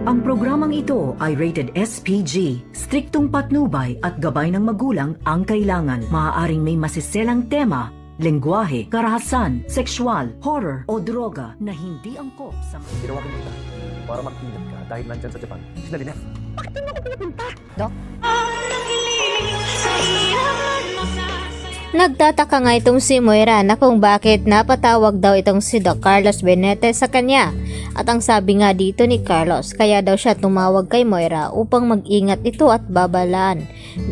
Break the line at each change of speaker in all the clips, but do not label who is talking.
Ang programang ito ay rated SPG. Striktong patnubay at gabay ng magulang ang kailangan. Maaaring may masiselang tema, lengguwahe, karahasan, sexual, horror o droga na hindi angkop sa...
Tinawagan kita para mag-ingat ka dahil nandyan sa Japan. Sina Lynette.
Bakit mo ako pinapunta?
Dok?
Nagtataka nga itong si Moira na kung bakit napatawag daw itong si Doc Carlos Benitez sa kanya. At ang sabi nga dito ni Carlos, kaya daw siya tumawag kay Moira upang mag-ingat ito at babalaan.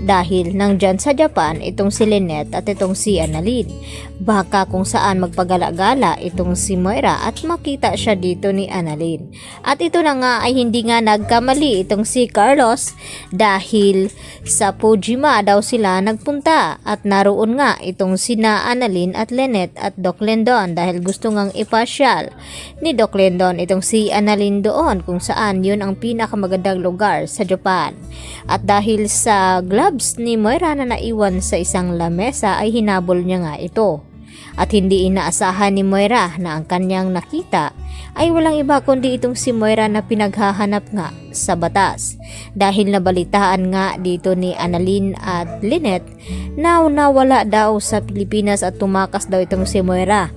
Dahil nandyan sa Japan itong si Lynette at itong si Annalyn. Baka kung saan magpagala-gala itong si Moira at makita siya dito ni Annalyn. At ito na nga ay hindi nga nagkamali itong si Carlos dahil sa Pujima daw sila nagpunta at naroon nga itong sina Annalyn at Lynette at Doc Lindon dahil gusto ngang ipasyal ni Doc Lindon itong si Annalyn doon kung saan yun ang pinakamagandang lugar sa Japan. At dahil sa gloves ni Moira na naiwan sa isang lamesa ay hinabol niya nga ito. At hindi inaasahan ni Moira na ang kanyang nakita ay walang iba kundi itong si Moira na pinaghahanap nga sa batas. Dahil nabalitaan nga dito ni Annalyn at Lynette na nawala daw sa Pilipinas at tumakas daw itong si Moira.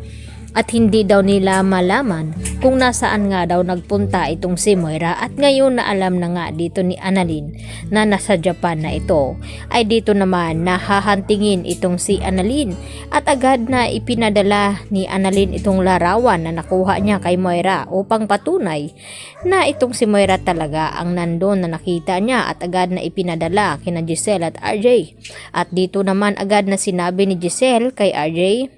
At hindi daw nila malaman kung nasaan nga daw nagpunta itong si Moira at ngayon na alam na nga dito ni Annalyn na nasa Japan na ito ay dito naman nahahantingin itong si Annalyn at agad na ipinadala ni Annalyn itong larawan na nakuha niya kay Moira upang patunay na itong si Moira talaga ang nandun na nakita niya at agad na ipinadala kina Giselle at RJ. At dito naman agad na sinabi ni Giselle kay RJ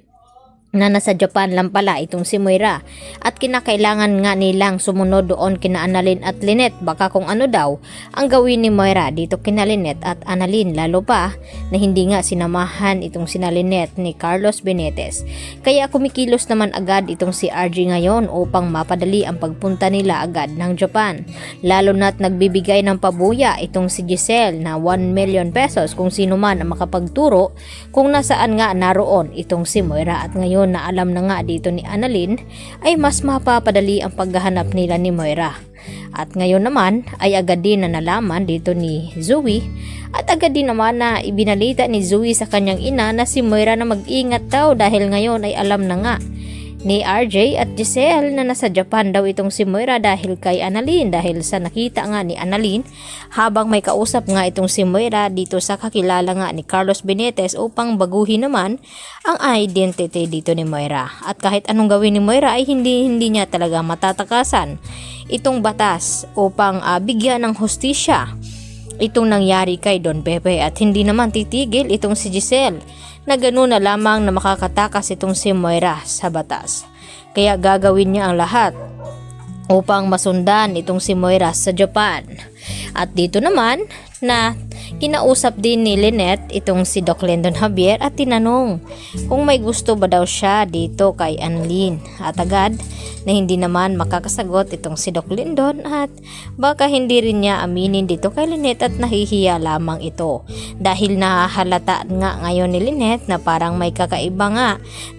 na nasa Japan lang pala itong si Moira at kinakailangan nga nilang sumunod doon kina Annalyn at Lynette baka kung ano daw ang gawin ni Moira dito kina Lynette at Annalyn, lalo pa na hindi nga sinamahan itong sina Lynette ni Carlos Benitez. Kaya kumikilos naman agad itong si RJ ngayon upang mapadali ang pagpunta nila agad ng Japan, lalo na't nagbibigay ng pabuya itong si Giselle na 1 million pesos kung sino man ang makapagturo kung nasaan nga naroon itong si Moira. At ngayon na alam na nga dito ni Annalyn ay mas mapapadali ang paghahanap nila ni Moira. At ngayon naman ay agad din na nalaman dito ni Zoe at agad din naman na ibinalita ni Zoe sa kanyang ina na si Moira na mag-ingat daw dahil ngayon ay alam na nga ni RJ at Giselle na nasa Japan daw itong si Moira dahil kay Annalyn, dahil sa nakita nga ni Annalyn habang may kausap nga itong si Moira dito sa kakilala nga ni Carlos Benitez upang baguhin naman ang identity dito ni Moira. At kahit anong gawin ni Moira ay hindi niya talaga matatakasan itong batas upang bigyan ng hustisya itong nangyari kay Don Pepe. At hindi naman titigil itong si Giselle na ganoon na lamang na makakatakas itong si Moira sa batas. Kaya gagawin niya ang lahat upang masundan itong si Moira sa Japan. At dito naman na kinausap din ni Lynette itong si Doc Lindon Javier at tinanong kung may gusto ba daw siya dito kay Annalyn. At agad na hindi naman makakasagot itong si Doc Lindon at baka hindi rin niya aminin dito kay Lynette at nahihiya lamang ito dahil nahahalata nga ngayon ni Lynette na parang may kakaiba nga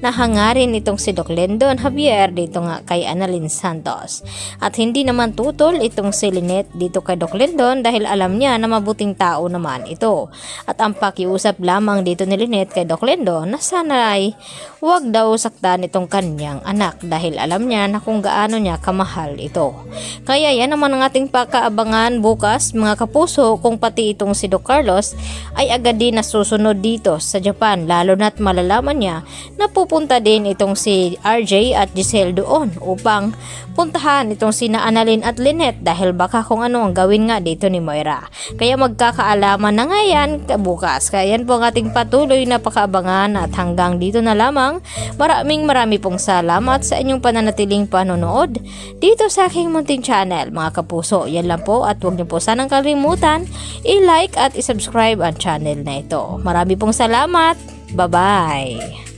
na hangarin itong si Doc Lindon Javier dito nga kay Annalyn Santos. At hindi naman tutol itong si Lynette dito kay Doc Lindon dahil alam niya na mabuting tao naman ito. At ang pakiusap lamang dito ni Lynette kay Doc Lindon na sana ay huwag daw saktan itong kanyang anak dahil alam niya na kung gaano niya kamahal ito. Kaya yan naman ang ating pakaabangan bukas mga kapuso kung pati itong si Doc Carlos ay agad din nasusunod dito sa Japan, lalo na't malalaman niya na pupunta din itong si RJ at Giselle doon upang puntahan itong sina Annalyn at Lynette dahil baka kung ano ang gawin nga dito ni Moira. Kaya magkakaalaman na nga yan bukas. Kaya yan po ang ating patuloy na pakaabangan at hanggang dito na lamang. Marami pong salamat sa inyong pananatiling panonood dito sa aking munting channel mga kapuso. Yan lang po at huwag niyo po sanang kalimutan i-like at i-subscribe ang channel na ito. Marami pong salamat. Bye-bye!